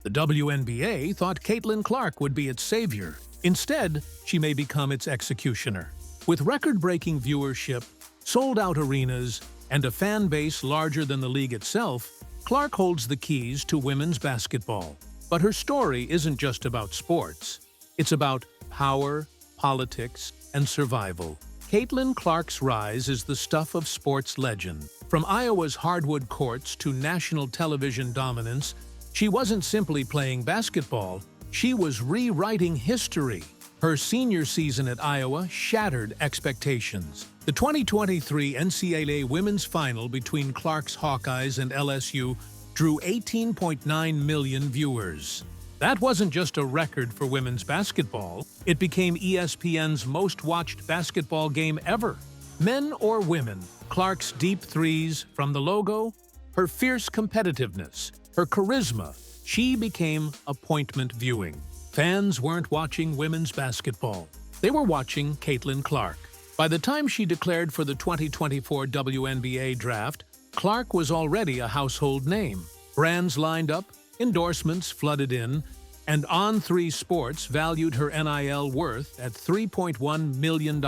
The WNBA thought Caitlin Clark would be its savior. Instead, she may become its executioner. With record-breaking viewership, sold-out arenas, and a fan base larger than the league itself, Clark holds the keys to women's basketball. But her story isn't just about sports. It's about power, politics, and survival. Caitlin Clark's rise is the stuff of sports legend. From Iowa's hardwood courts to national television dominance, she wasn't simply playing basketball, she was rewriting history. Her senior season at Iowa shattered expectations. The 2023 NCAA Women's Final between Clark's Hawkeyes and LSU drew 18.9 million viewers. That wasn't just a record for women's basketball, it became ESPN's most-watched basketball game ever. Men or women, Clark's deep threes from the logo, her fierce competitiveness, her charisma, she became appointment viewing. Fans weren't watching women's basketball. They were watching Caitlin Clark. By the time she declared for the 2024 WNBA draft, Clark was already a household name. Brands lined up, endorsements flooded in, and On3 Sports valued her NIL worth at $3.1 million.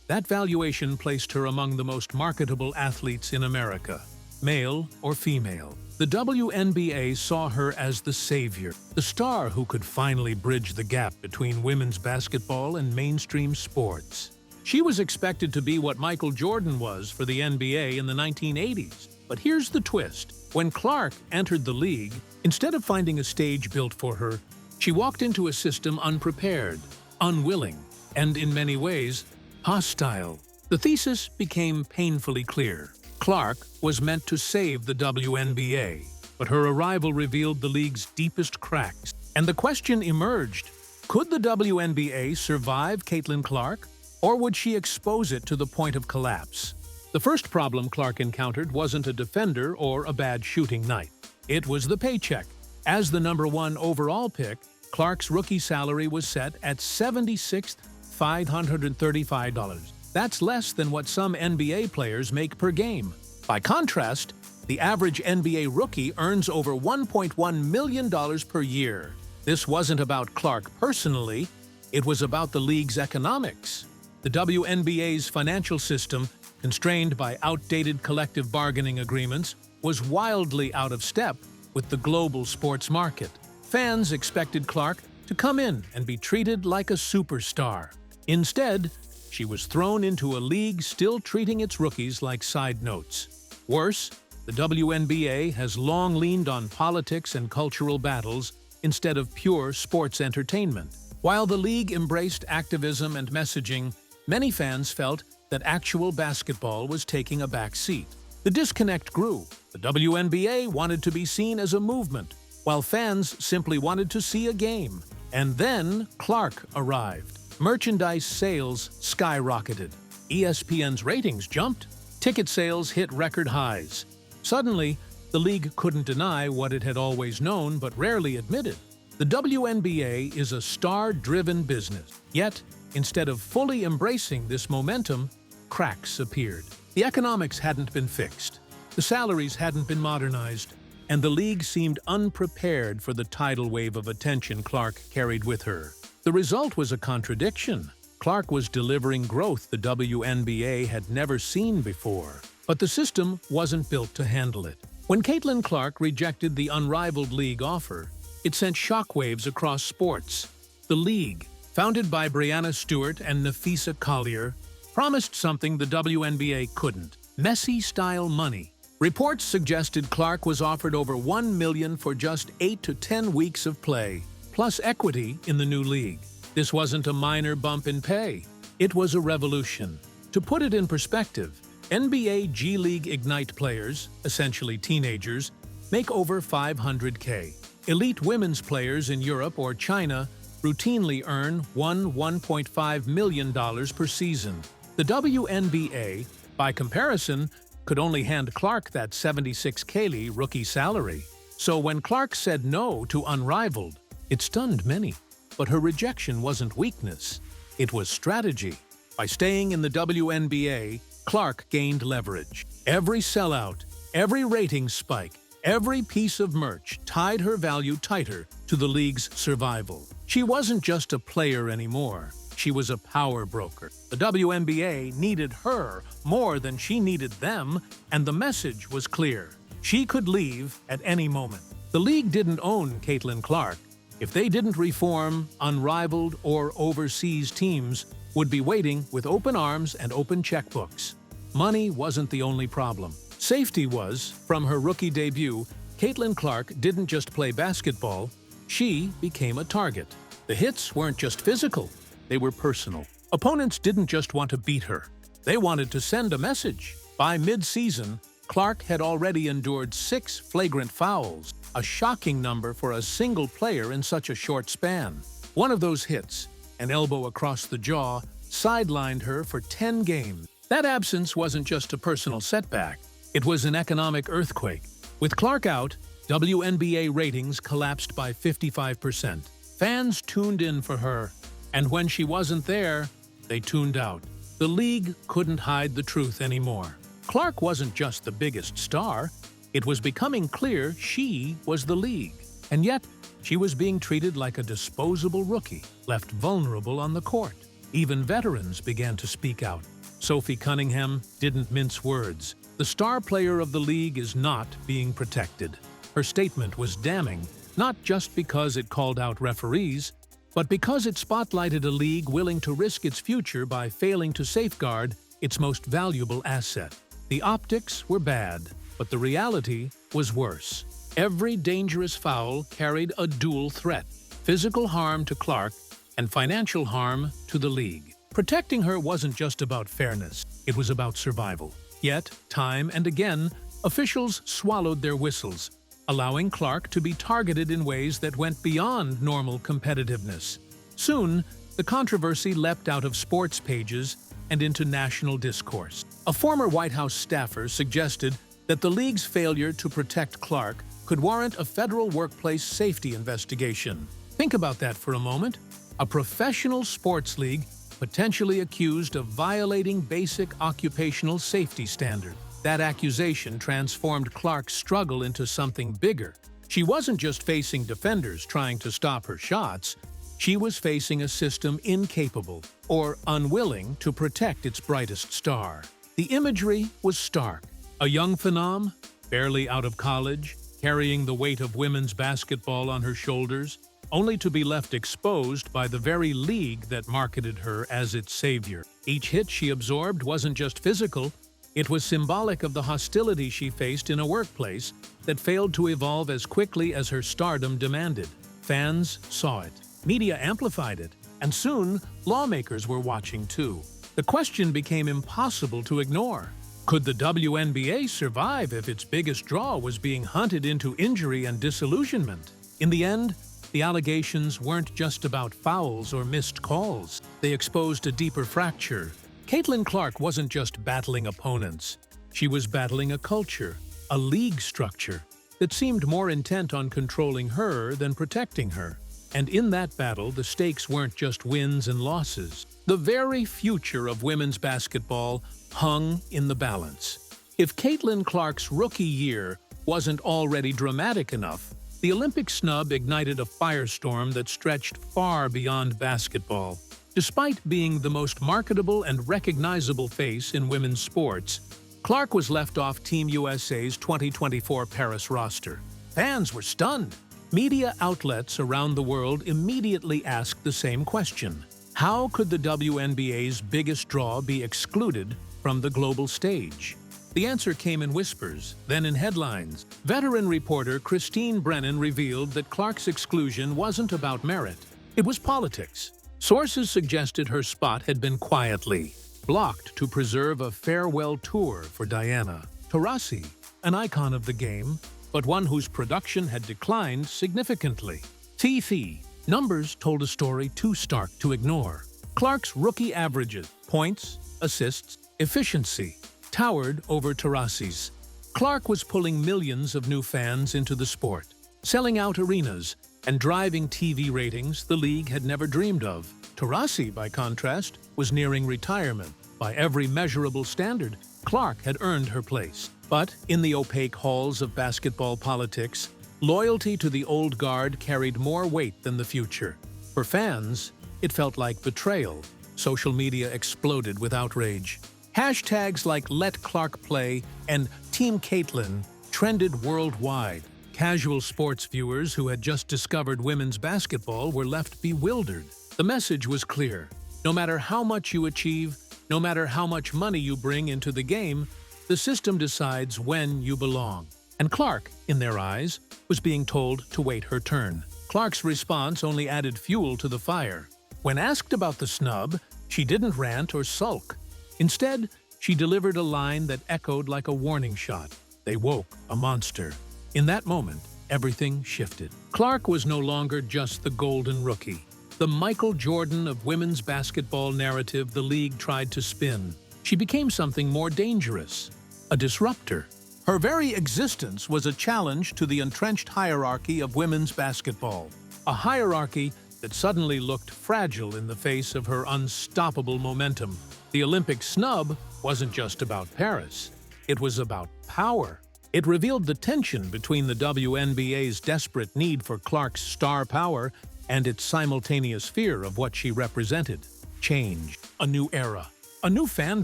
That valuation placed her among the most marketable athletes in America, male or female. The WNBA saw her as the savior, the star who could finally bridge the gap between women's basketball and mainstream sports. She was expected to be what Michael Jordan was for the NBA in the 1980s. But here's the twist. When Clark entered the league, instead of finding a stage built for her, she walked into a system unprepared, unwilling, and in many ways, hostile. The thesis became painfully clear. Clark was meant to save the WNBA, but her arrival revealed the league's deepest cracks. And the question emerged, could the WNBA survive Caitlin Clark, or would she expose it to the point of collapse? The first problem Clark encountered wasn't a defender or a bad shooting night. It was the paycheck. As the #1 overall pick, Clark's rookie salary was set at $76,535. That's less than what some NBA players make per game. By contrast, the average NBA rookie earns over $1.1 million per year. This wasn't about Clark personally, it was about the league's economics. The WNBA's financial system, constrained by outdated collective bargaining agreements, was wildly out of step with the global sports market. Fans expected Clark to come in and be treated like a superstar. Instead, she was thrown into a league still treating its rookies like side notes. Worse, the WNBA has long leaned on politics and cultural battles instead of pure sports entertainment. While the league embraced activism and messaging, many fans felt that actual basketball was taking a back seat. The disconnect grew. The WNBA wanted to be seen as a movement, while fans simply wanted to see a game. And then Clark arrived. Merchandise sales skyrocketed. ESPN's ratings jumped. Ticket sales hit record highs. Suddenly, the league couldn't deny what it had always known but rarely admitted. The WNBA is a star-driven business. Yet, instead of fully embracing this momentum, cracks appeared. The economics hadn't been fixed. The salaries hadn't been modernized. And the league seemed unprepared for the tidal wave of attention Clark carried with her. The result was a contradiction. Clark was delivering growth the WNBA had never seen before, but the system wasn't built to handle it. When Caitlin Clark rejected the Unrivaled league offer, it sent shockwaves across sports. The league, founded by Brianna Stewart and Nafisa Collier, promised something the WNBA couldn't: Messi-style money. Reports suggested Clark was offered over $1 million for just 8 to 10 weeks of play, plus equity in the new league. This wasn't a minor bump in pay. It was a revolution. To put it in perspective, NBA G League Ignite players, essentially teenagers, make over $500K. Elite women's players in Europe or China routinely earn $1.5 million per season. The WNBA, by comparison, could only hand Clark that $76K rookie salary. So when Clark said no to Unrivaled, it stunned many. But her rejection wasn't weakness, it was strategy. By staying in the WNBA, Clark gained leverage. Every sellout, every ratings spike, Every piece of merch tied her value tighter to the league's survival. She wasn't just a player anymore. She was a power broker. The WNBA needed her more than she needed them, and the message was clear. She could leave at any moment. The league didn't own Caitlin Clark. If they didn't reform, Unrivaled or overseas teams would be waiting with open arms and open checkbooks. Money wasn't the only problem. Safety was. From her rookie debut, Caitlin Clark didn't just play basketball, she became a target. The hits weren't just physical, they were personal. Opponents didn't just want to beat her, they wanted to send a message. By mid-season, Clark had already endured 6 flagrant fouls, a shocking number for a single player in such a short span. One of those hits, an elbow across the jaw, sidelined her for 10 games. That absence wasn't just a personal setback, it was an economic earthquake. With Clark out, WNBA ratings collapsed by 55%. Fans tuned in for her, and when she wasn't there, they tuned out. The league couldn't hide the truth anymore. Clark wasn't just the biggest star, it was becoming clear she was the league. And yet, she was being treated like a disposable rookie, left vulnerable on the court. Even veterans began to speak out. Sophie Cunningham didn't mince words. The star player of the league is not being protected. Her statement was damning, not just because it called out referees, but because it spotlighted a league willing to risk its future by failing to safeguard its most valuable asset. The optics were bad, but the reality was worse. Every dangerous foul carried a dual threat: physical harm to Clark and financial harm to the league. Protecting her wasn't just about fairness, it was about survival. Yet, time and again, officials swallowed their whistles, allowing Clark to be targeted in ways that went beyond normal competitiveness. Soon, the controversy leapt out of sports pages and into national discourse. A former White House staffer suggested that the league's failure to protect Clark could warrant a federal workplace safety investigation. Think about that for a moment. A professional sports league potentially accused of violating basic occupational safety standards. That accusation transformed Clark's struggle into something bigger. She wasn't just facing defenders trying to stop her shots, she was facing a system incapable or unwilling to protect its brightest star. The imagery was stark. A young phenom, barely out of college, carrying the weight of women's basketball on her shoulders, only to be left exposed by the very league that marketed her as its savior. Each hit she absorbed wasn't just physical, it was symbolic of the hostility she faced in a workplace that failed to evolve as quickly as her stardom demanded. Fans saw it, media amplified it, and soon lawmakers were watching too. The question became impossible to ignore. Could the WNBA survive if its biggest draw was being hunted into injury and disillusionment? In the end, the allegations weren't just about fouls or missed calls. They exposed a deeper fracture. Caitlin Clark wasn't just battling opponents. She was battling a culture, a league structure, that seemed more intent on controlling her than protecting her. And in that battle, the stakes weren't just wins and losses. The very future of women's basketball hung in the balance. If Caitlin Clark's rookie year wasn't already dramatic enough, the Olympic snub ignited a firestorm that stretched far beyond basketball. Despite being the most marketable and recognizable face in women's sports, Clark was left off Team USA's 2024 Paris roster. Fans were stunned. Media outlets around the world immediately asked the same question. How could the WNBA's biggest draw be excluded from the global stage? The answer came in whispers, then in headlines. Veteran reporter Christine Brennan revealed that Clark's exclusion wasn't about merit. It was politics. Sources suggested her spot had been quietly blocked to preserve a farewell tour for Diana Taurasi, an icon of the game, but one whose production had declined significantly. TC numbers told a story too stark to ignore. Clark's rookie averages, points, assists, efficiency, towered over Taurasi's. Clark was pulling millions of new fans into the sport, selling out arenas, and driving TV ratings the league had never dreamed of. Taurasi, by contrast, was nearing retirement. By every measurable standard, Clark had earned her place. But in the opaque halls of basketball politics, loyalty to the old guard carried more weight than the future. For fans, it felt like betrayal. Social media exploded with outrage. Hashtags like Let Clark Play and Team Caitlin trended worldwide. Casual sports viewers who had just discovered women's basketball were left bewildered. The message was clear. No matter how much you achieve, no matter how much money you bring into the game, the system decides when you belong. And Clark, in their eyes, was being told to wait her turn. Clark's response only added fuel to the fire. When asked about the snub, she didn't rant or sulk. Instead, she delivered a line that echoed like a warning shot. They woke a monster. In that moment, everything shifted. Clark was no longer just the golden rookie, the Michael Jordan of women's basketball narrative the league tried to spin. She became something more dangerous, a disruptor. Her very existence was a challenge to the entrenched hierarchy of women's basketball, a hierarchy that suddenly looked fragile in the face of her unstoppable momentum. The Olympic snub wasn't just about Paris. It was about power. It revealed the tension between the WNBA's desperate need for Clark's star power and its simultaneous fear of what she represented. Change, a new era, a new fan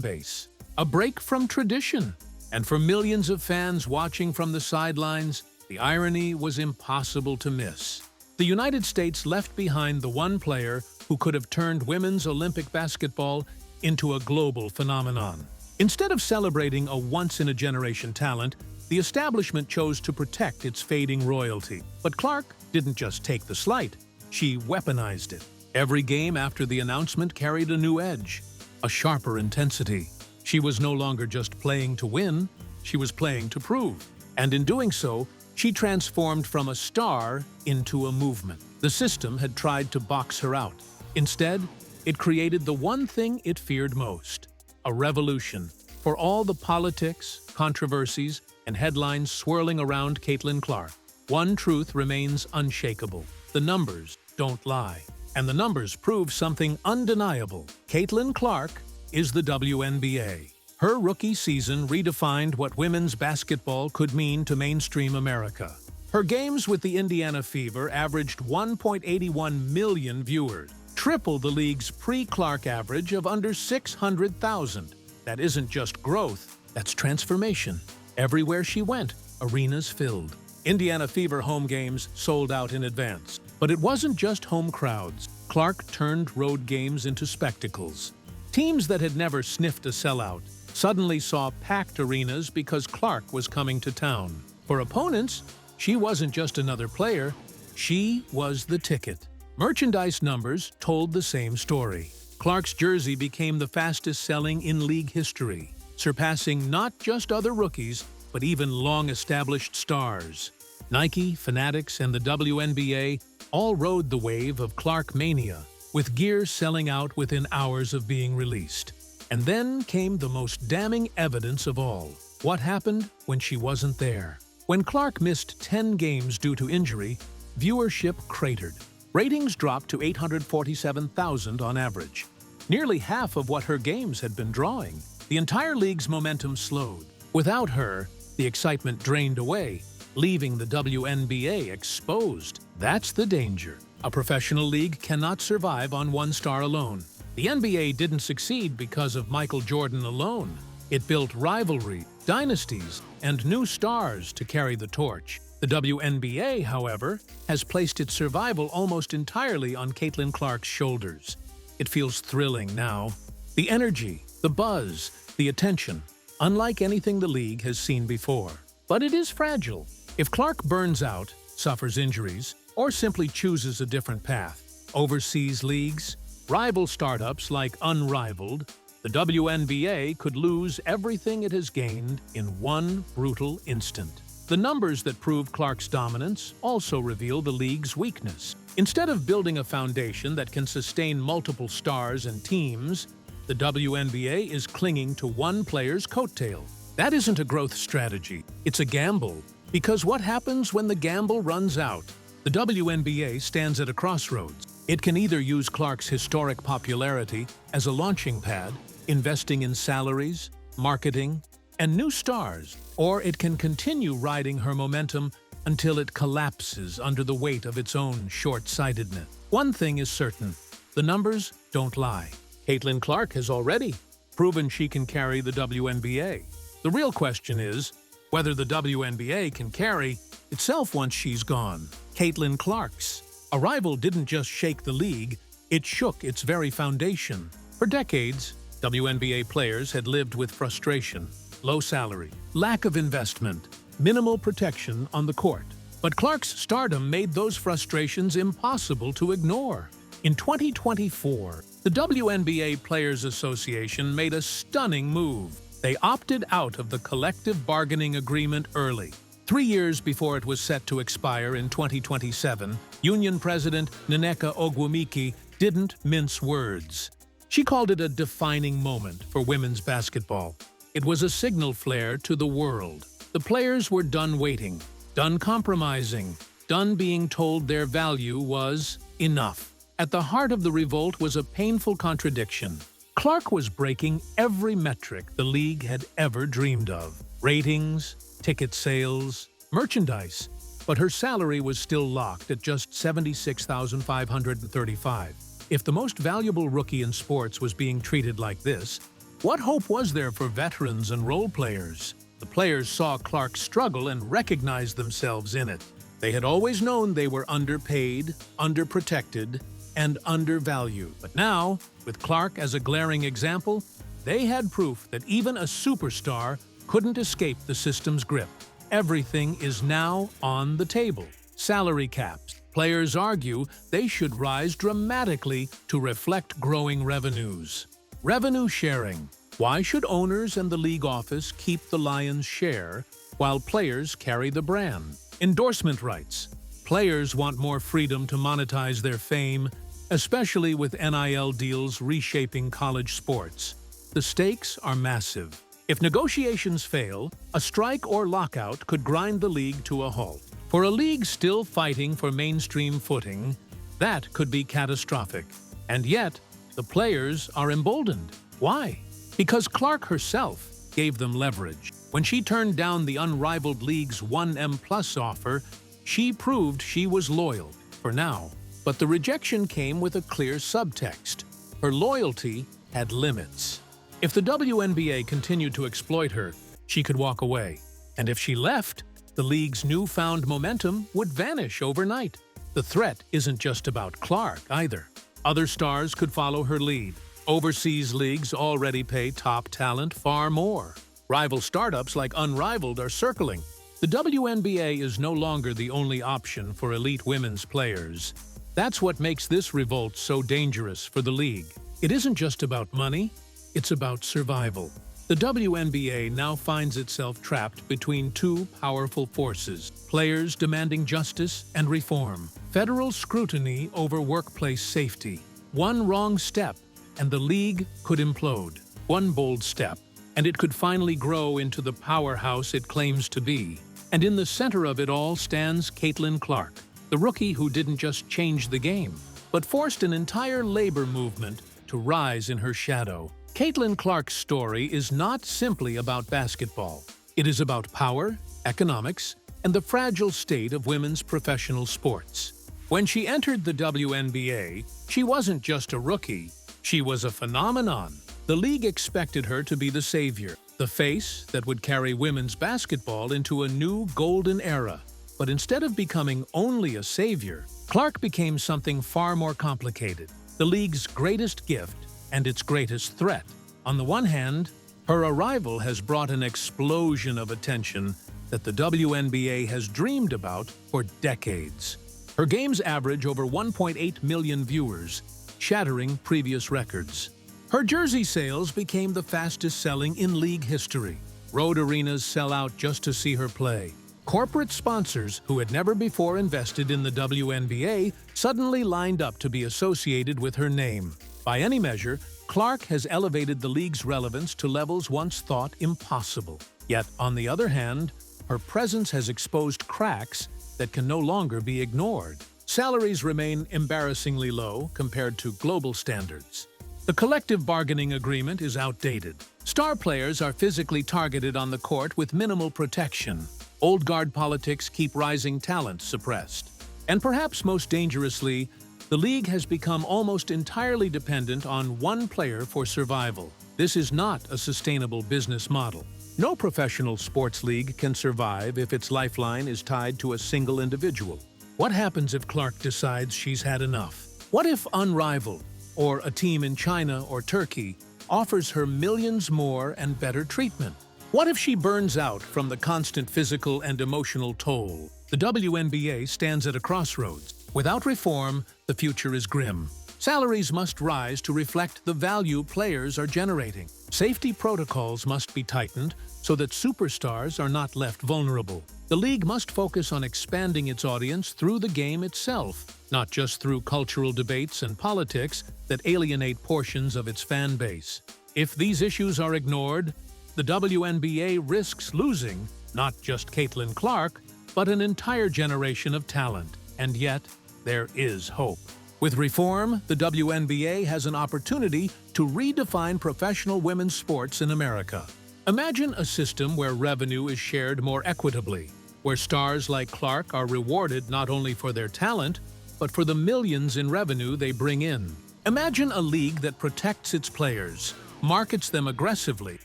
base, a break from tradition. And for millions of fans watching from the sidelines, the irony was impossible to miss. The United States left behind the one player who could have turned women's Olympic basketball into a global phenomenon. Instead of celebrating a once-in-a-generation talent, the establishment chose to protect its fading royalty. But Clark didn't just take the slight, she weaponized it. Every game after the announcement carried a new edge, a sharper intensity. She was no longer just playing to win, she was playing to prove. And in doing so, she transformed from a star into a movement. The system had tried to box her out. Instead, it created the one thing it feared most: a revolution. For all the politics, controversies, and headlines swirling around Caitlin Clark, one truth remains unshakable. The numbers don't lie. And the numbers prove something undeniable. Caitlin Clark is the WNBA. Her rookie season redefined what women's basketball could mean to mainstream America. Her games with the Indiana Fever averaged 1.81 million viewers, triple the league's pre-Clark average of under 600,000. That isn't just growth, that's transformation. Everywhere she went, arenas filled. Indiana Fever home games sold out in advance. But it wasn't just home crowds. Clark turned road games into spectacles. Teams that had never sniffed a sellout suddenly saw packed arenas because Clark was coming to town. For opponents, she wasn't just another player, she was the ticket. Merchandise numbers told the same story. Clark's jersey became the fastest-selling in league history, surpassing not just other rookies, but even long-established stars. Nike, Fanatics, and the WNBA all rode the wave of Clark mania, with gear selling out within hours of being released. And then came the most damning evidence of all. What happened when she wasn't there? When Clark missed 10 games due to injury, viewership cratered. Ratings dropped to 847,000 on average, nearly half of what her games had been drawing. The entire league's momentum slowed. Without her, the excitement drained away, leaving the WNBA exposed. That's the danger. A professional league cannot survive on one star alone. The NBA didn't succeed because of Michael Jordan alone. It built rivalry, dynasties, and new stars to carry the torch. The WNBA, however, has placed its survival almost entirely on Caitlin Clark's shoulders. It feels thrilling now. The energy, the buzz, the attention, unlike anything the league has seen before. But it is fragile. If Clark burns out, suffers injuries, or simply chooses a different path, overseas leagues, rival startups like Unrivaled, the WNBA could lose everything it has gained in one brutal instant. The numbers that prove Clark's dominance also reveal the league's weakness. Instead of building a foundation that can sustain multiple stars and teams, the WNBA is clinging to one player's coattail. That isn't a growth strategy, it's a gamble. Because what happens when the gamble runs out? The WNBA stands at a crossroads. It can either use Clark's historic popularity as a launching pad, investing in salaries, marketing, and new stars, or it can continue riding her momentum until it collapses under the weight of its own short-sightedness. One thing is certain, the numbers don't lie. Caitlin Clark has already proven she can carry the WNBA. The real question is whether the WNBA can carry itself once she's gone. Caitlin Clark's arrival didn't just shake the league, it shook its very foundation. For decades, WNBA players had lived with frustration, low salary, lack of investment, minimal protection on the court. But Clark's stardom made those frustrations impossible to ignore. In 2024, the WNBA Players Association made a stunning move. They opted out of the collective bargaining agreement early. 3 years before it was set to expire in 2027, Union President Nneka Ogwumike didn't mince words. She called it a defining moment for women's basketball. It was a signal flare to the world. The players were done waiting, done compromising, done being told their value was enough. At the heart of the revolt was a painful contradiction. Clark was breaking every metric the league had ever dreamed of. Ratings, ticket sales, merchandise. But her salary was still locked at just $76,535. If the most valuable rookie in sports was being treated like this, what hope was there for veterans and role players? The players saw Clark struggle and recognized themselves in it. They had always known they were underpaid, underprotected, and undervalued. But now, with Clark as a glaring example, they had proof that even a superstar couldn't escape the system's grip. Everything is now on the table. Salary caps. Players argue they should rise dramatically to reflect growing revenues. Revenue sharing. Why should owners and the league office keep the lion's share while players carry the brand? Endorsement rights. Players want more freedom to monetize their fame, especially with NIL deals reshaping college sports. The stakes are massive. If negotiations fail, a strike or lockout could grind the league to a halt. For a league still fighting for mainstream footing, that could be catastrophic. And yet, the players are emboldened. Why? Because Clark herself gave them leverage. When she turned down the Unrivaled League's 1M+ offer, she proved she was loyal, for now. But the rejection came with a clear subtext. Her loyalty had limits. If the WNBA continued to exploit her, she could walk away. And if she left, the league's newfound momentum would vanish overnight. The threat isn't just about Clark, either. Other stars could follow her lead. Overseas leagues already pay top talent far more. Rival startups like Unrivaled are circling. The WNBA is no longer the only option for elite women's players. That's what makes this revolt so dangerous for the league. It isn't just about money, it's about survival. The WNBA now finds itself trapped between two powerful forces: players demanding justice and reform, federal scrutiny over workplace safety. One wrong step, and the league could implode. One bold step, and it could finally grow into the powerhouse it claims to be. And in the center of it all stands Caitlin Clark, the rookie who didn't just change the game, but forced an entire labor movement to rise in her shadow. Caitlin Clark's story is not simply about basketball. It is about power, economics, and the fragile state of women's professional sports. When she entered the WNBA, she wasn't just a rookie, she was a phenomenon. The league expected her to be the savior, the face that would carry women's basketball into a new golden era. But instead of becoming only a savior, Clark became something far more complicated, the league's greatest gift and its greatest threat. On the one hand, her arrival has brought an explosion of attention that the WNBA has dreamed about for decades. Her games average over 1.8 million viewers, shattering previous records. Her jersey sales became the fastest-selling in league history. Road arenas sell out just to see her play. Corporate sponsors who had never before invested in the WNBA suddenly lined up to be associated with her name. By any measure, Clark has elevated the league's relevance to levels once thought impossible. Yet, on the other hand, her presence has exposed cracks that can no longer be ignored. Salaries remain embarrassingly low compared to global standards. The collective bargaining agreement is outdated. Star players are physically targeted on the court with minimal protection. Old guard politics keep rising talent suppressed. And perhaps most dangerously, the league has become almost entirely dependent on one player for survival. This is not a sustainable business model. No professional sports league can survive if its lifeline is tied to a single individual. What happens if Clark decides she's had enough? What if Unrivaled, or a team in China or Turkey, offers her millions more and better treatment? What if she burns out from the constant physical and emotional toll? The WNBA stands at a crossroads. Without reform, the future is grim. Salaries must rise to reflect the value players are generating. Safety protocols must be tightened so that superstars are not left vulnerable. The league must focus on expanding its audience through the game itself, not just through cultural debates and politics that alienate portions of its fan base. If these issues are ignored, the WNBA risks losing not just Caitlin Clark, but an entire generation of talent. And yet, there is hope. With reform, the WNBA has an opportunity to redefine professional women's sports in America. Imagine a system where revenue is shared more equitably, where stars like Clark are rewarded not only for their talent, but for the millions in revenue they bring in. Imagine a league that protects its players, markets them aggressively,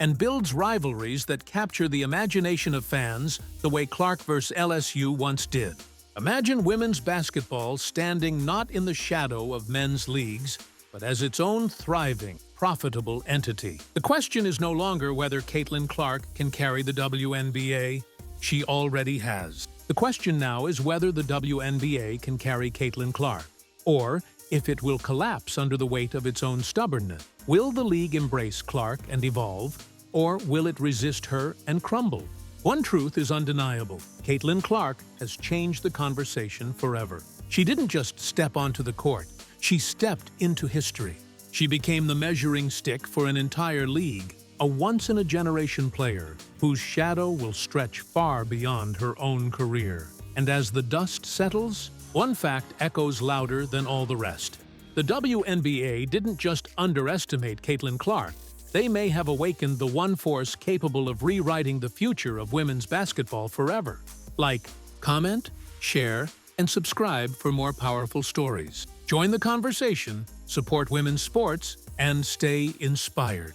and builds rivalries that capture the imagination of fans the way Clark vs. LSU once did. Imagine women's basketball standing not in the shadow of men's leagues, but as its own thriving, profitable entity. The question is no longer whether Caitlin Clark can carry the WNBA. She already has. The question now is whether the WNBA can carry Caitlin Clark, or if it will collapse under the weight of its own stubbornness. Will the league embrace Clark and evolve, or will it resist her and crumble? One truth is undeniable. Caitlin Clark has changed the conversation forever. She didn't just step onto the court, she stepped into history. She became the measuring stick for an entire league, a once-in-a-generation player whose shadow will stretch far beyond her own career. And as the dust settles, one fact echoes louder than all the rest. The WNBA didn't just underestimate Caitlin Clark. They may have awakened the one force capable of rewriting the future of women's basketball forever. Like, comment, share, and subscribe for more powerful stories. Join the conversation, support women's sports, and stay inspired.